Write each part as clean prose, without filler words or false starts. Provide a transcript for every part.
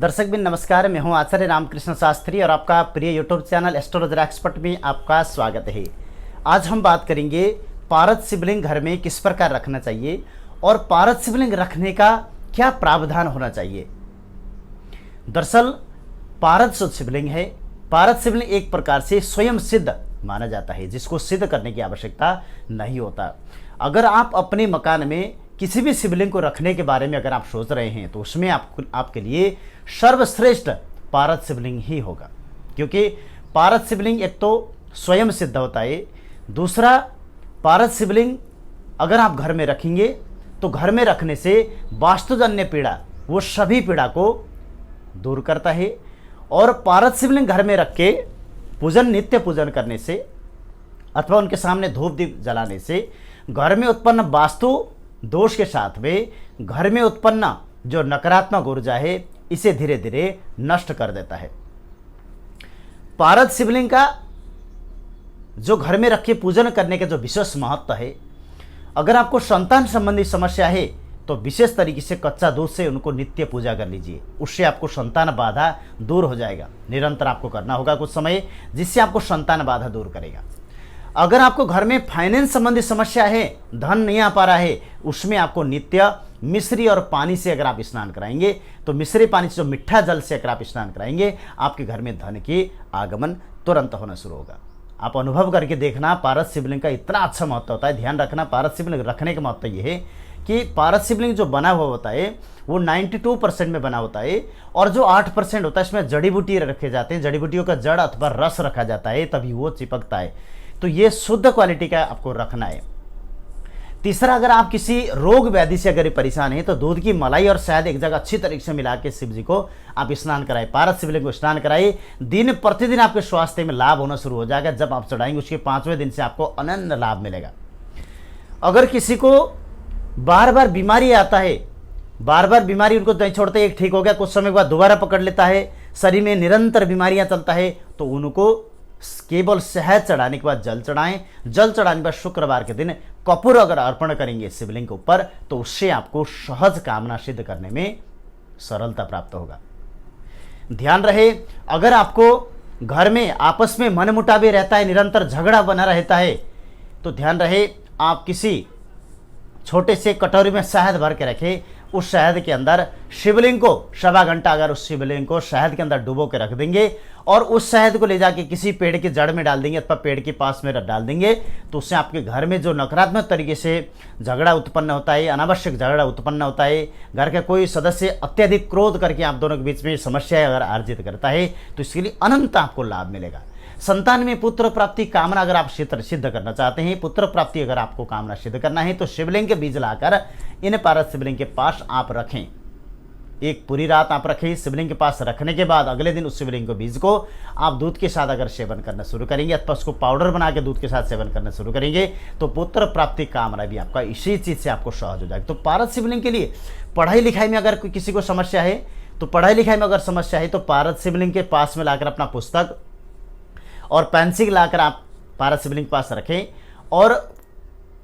दर्शक बिन नमस्कार, मैं हूं आचार्य रामकृष्ण शास्त्री और आपका प्रिय यूट्यूब चैनल एस्ट्रोलॉजर एक्सपर्ट में आपका स्वागत है। आज हम बात करेंगे पारद शिवलिंग घर में किस प्रकार रखना चाहिए और पारद शिवलिंग रखने का क्या प्रावधान होना चाहिए। दरअसल पारद शुद्ध शिवलिंग है। पारद शिवलिंग एक प्रकार से स्वयं सिद्ध माना जाता है, जिसको सिद्ध करने की आवश्यकता नहीं होता। अगर आप अपने मकान में किसी भी शिवलिंग को रखने के बारे में अगर आप सोच रहे हैं तो उसमें आपके लिए सर्वश्रेष्ठ पारद शिवलिंग ही होगा, क्योंकि पारद शिवलिंग एक तो स्वयं सिद्ध होता है, दूसरा पारद शिवलिंग अगर आप घर में रखेंगे तो घर में रखने से वास्तुजन्य पीड़ा वो सभी पीड़ा को दूर करता है। और पारद शिवलिंग घर में रख के पूजन नित्य पूजन करने से अथवा उनके सामने धूप दीप जलाने से घर में उत्पन्न वास्तु दोष के साथ में घर में उत्पन्न जो नकारात्मक ऊर्जा है इसे धीरे धीरे नष्ट कर देता है। पारद शिवलिंग का जो घर में रखे पूजन करने के जो विशेष महत्व है, अगर आपको संतान संबंधी समस्या है तो विशेष तरीके से कच्चा दूध से उनको नित्य पूजा कर लीजिए, उससे आपको संतान बाधा दूर हो जाएगा। निरंतर आपको करना होगा कुछ समय, जिससे आपको संतान बाधा दूर करेगा। अगर आपको घर में फाइनेंस संबंधी समस्या है, धन नहीं आ पा रहा है, उसमें आपको नित्य मिश्री और पानी से अगर आप स्नान कराएंगे तो मिश्री पानी से जो मीठा जल से अगर आप स्नान कराएंगे आपके घर में धन की आगमन तुरंत होना शुरू होगा। आप अनुभव करके देखना, पारद शिवलिंग का इतना अच्छा महत्व होता है। ध्यान रखना, पारद शिवलिंग रखने का महत्व ये है कि पारद शिवलिंग जो बना हुआ होता है वो 92% में बना होता है, और जो 8% होता है इसमें जड़ी बूटी रखे जाते हैं, जड़ी बूटियों का जड़ अथवा रस रखा जाता है, तभी वो चिपकता है। तो ये शुद्ध क्वालिटी का आपको रखना है। तीसरा, अगर आप किसी रोग व्याधि से अगर परेशान हैं तो दूध की मलाई और शहद एक जगह अच्छी तरीके से मिला के शिव जी को आप स्नान कराएं, पारद शिवलिंग को स्नान कराइए। दिन प्रतिदिन आपके स्वास्थ्य में लाभ होना शुरू हो जाएगा। जब आप चढ़ाएंगे उसके 5वें दिन से आपको अनंत लाभ मिलेगा। अगर किसी को बार बार बीमारी आता है, बार बार बीमारी उनको नहीं छोड़ते, एक ठीक हो गया कुछ समय के बाद दोबारा पकड़ लेता है, शरीर में निरंतर बीमारियां चलता है, तो उनको केवल शहद चढ़ाने के बाद जल चढ़ाएं। जल चढ़ाने के बाद शुक्रवार के दिन कपूर अगर अर्पण करेंगे शिवलिंग के ऊपर तो उससे आपको सहज कामना सिद्ध करने में सरलता प्राप्त होगा। ध्यान रहे, अगर आपको घर में आपस में मनमुटाव रहता है, निरंतर झगड़ा बना रहता है, तो ध्यान रहे आप किसी छोटे से कटोरी में शहद भर के रखें। उस शहद के अंदर शिवलिंग को 1.25 घंटा अगर उस शिवलिंग को शहद के अंदर डुबो के रख देंगे और उस शहद को ले जाके किसी पेड़ की जड़ में डाल देंगे अथवा पेड़ के पास में डाल देंगे, तो उससे आपके घर में जो नकारात्मक तरीके से झगड़ा उत्पन्न होता है, अनावश्यक झगड़ा उत्पन्न होता है, घर का कोई सदस्य अत्यधिक क्रोध करके आप दोनों के बीच में समस्याएं अगर अर्जित करता है तो इसके लिए अनंत आपको लाभ मिलेगा। संतान में पुत्र प्राप्ति कामना अगर आप सिद्ध करना चाहते हैं, पुत्र प्राप्ति अगर आपको कामना सिद्ध करना है तो शिवलिंग के बीज लाकर इन पारद शिवलिंग के पास आप रखें। एक पूरी रात आप रखें। शिवलिंग के पास रखने के बाद अगले दिन उस शिवलिंग के बीज को आप दूध के साथ अगर सेवन करना शुरू करेंगे अथवा उसको पाउडर बना के दूध के साथ सेवन करना शुरू करेंगे तो पुत्र प्राप्ति कामना भी आपका इसी चीज़ से आपको सहज हो जाएगा। तो पारद शिवलिंग के लिए पढ़ाई लिखाई में अगर किसी को समस्या है तो पढ़ाई लिखाई में अगर समस्या है तो पारद शिवलिंग के पास में लाकर अपना पुस्तक और पेंसिल लाकर आप पारद शिवलिंग के पास रखें और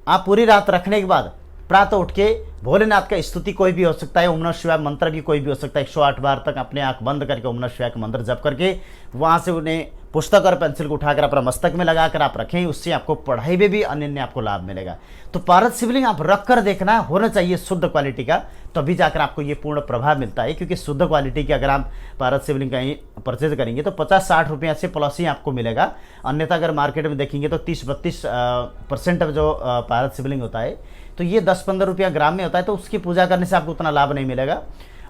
आप पूरी रात रखने के बाद प्रातः उठ के भोलेनाथ का स्तुति कोई भी हो सकता है, ओम नमः शिवाय मंत्र भी कोई भी हो सकता है, 108 बार तक अपने आंख बंद करके ओम नमः शिवाय का मंत्र जप करके वहाँ से उन्हें पुस्तक और पेंसिल को उठाकर अपना मस्तक में लगाकर आप रखें। उससे आपको पढ़ाई में भी अन्य आपको लाभ मिलेगा। तो पारद शिवलिंग आप रख कर देखना, होना चाहिए शुद्ध क्वालिटी का, तभी जाकर आपको ये पूर्ण प्रभाव मिलता है। क्योंकि शुद्ध क्वालिटी की अगर आप पारद शिवलिंग कहीं परचेज करेंगे तो 50-60 रुपये से प्लस ही आपको मिलेगा। अन्यथा अगर मार्केट में देखेंगे तो 30-32% जो पारद शिवलिंग होता है तो ये 10-15 रुपया ग्राम में होता है, तो उसकी पूजा करने से आपको उतना लाभ नहीं मिलेगा।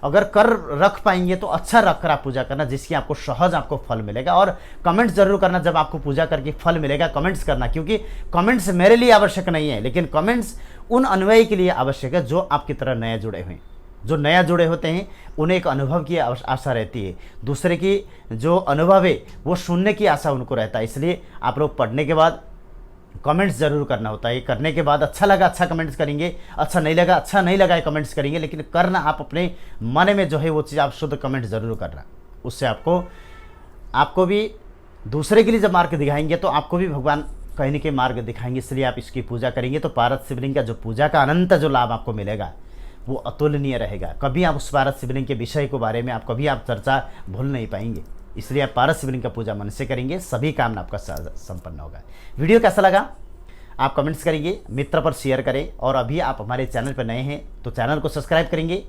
अगर कर रख पाएंगे तो अच्छा रख कर आप पूजा करना, जिसकी आपको सहज आपको फल मिलेगा। और कमेंट्स जरूर करना जब आपको पूजा करके फल मिलेगा, कमेंट्स करना, क्योंकि कमेंट्स मेरे लिए आवश्यक नहीं है, लेकिन कमेंट्स उन अनुयायी के लिए आवश्यक है जो आपकी तरह नए जुड़े हुए हैं। जो नया जुड़े होते हैं उन्हें एक अनुभव की आशा रहती है, दूसरे की जो अनुभव है वो सुनने की आशा उनको रहता है। इसलिए आप लोग पढ़ने के बाद कमेंट्स जरूर करना होता है। करने के बाद अच्छा लगा अच्छा कमेंट्स करेंगे, अच्छा नहीं लगा कमेंट्स करेंगे, लेकिन करना आप अपने मन में जो है वो चीज़ आप शुद्ध कमेंट जरूर करना। उससे आपको भी दूसरे के लिए जब मार्ग दिखाएंगे तो आपको भी भगवान कहीं न कहीं मार्ग दिखाएंगे। इसलिए आप इसकी पूजा करेंगे तो पारद शिवलिंग का जो पूजा का अनंत जो लाभ आपको मिलेगा वो अतुलनीय रहेगा। कभी आप उस पारस शिवलिंग के विषय के बारे में कभी आप चर्चा भूल नहीं पाएंगे। इसलिए आप पारस शिवलिंग का पूजा मन से करेंगे, सभी काम आपका संपन्न होगा। वीडियो कैसा लगा आप कमेंट्स करेंगे, मित्र पर शेयर करें, और अभी आप हमारे चैनल पर नए हैं तो चैनल को सब्सक्राइब करेंगे।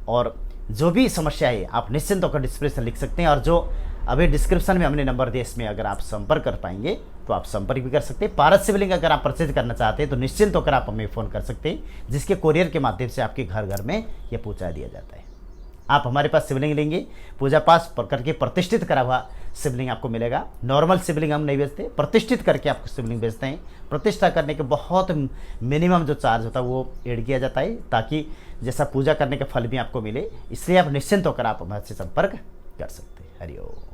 और जो भी समस्या है आप निश्चिंत होकर डिस्प्ले से लिख सकते हैं, और जो अभी डिस्क्रिप्शन में हमने नंबर दिया इसमें अगर आप संपर्क कर पाएंगे तो आप संपर्क भी कर सकते हैं। पारस शिवलिंग अगर आप परचेज करना चाहते हैं तो निश्चिंत होकर आप हमें फ़ोन कर सकते हैं, जिसके कोरियर के माध्यम से आपके घर घर में ये पहुँचा दिया जाता है। आप हमारे पास शिवलिंग लेंगे, पूजा पाठ करके प्रतिष्ठित करा हुआ शिवलिंग आपको मिलेगा। नॉर्मल शिवलिंग हम नहीं बेचते, प्रतिष्ठित करके आपको शिवलिंग बेचते हैं। प्रतिष्ठा करने के बहुत मिनिमम जो चार्ज होता है वो ऐड किया जाता है, ताकि जैसा पूजा करने का फल भी आपको मिले। इसलिए आप निश्चिंत होकर आप हमारे से संपर्क कर सकते हैं। हरिओम।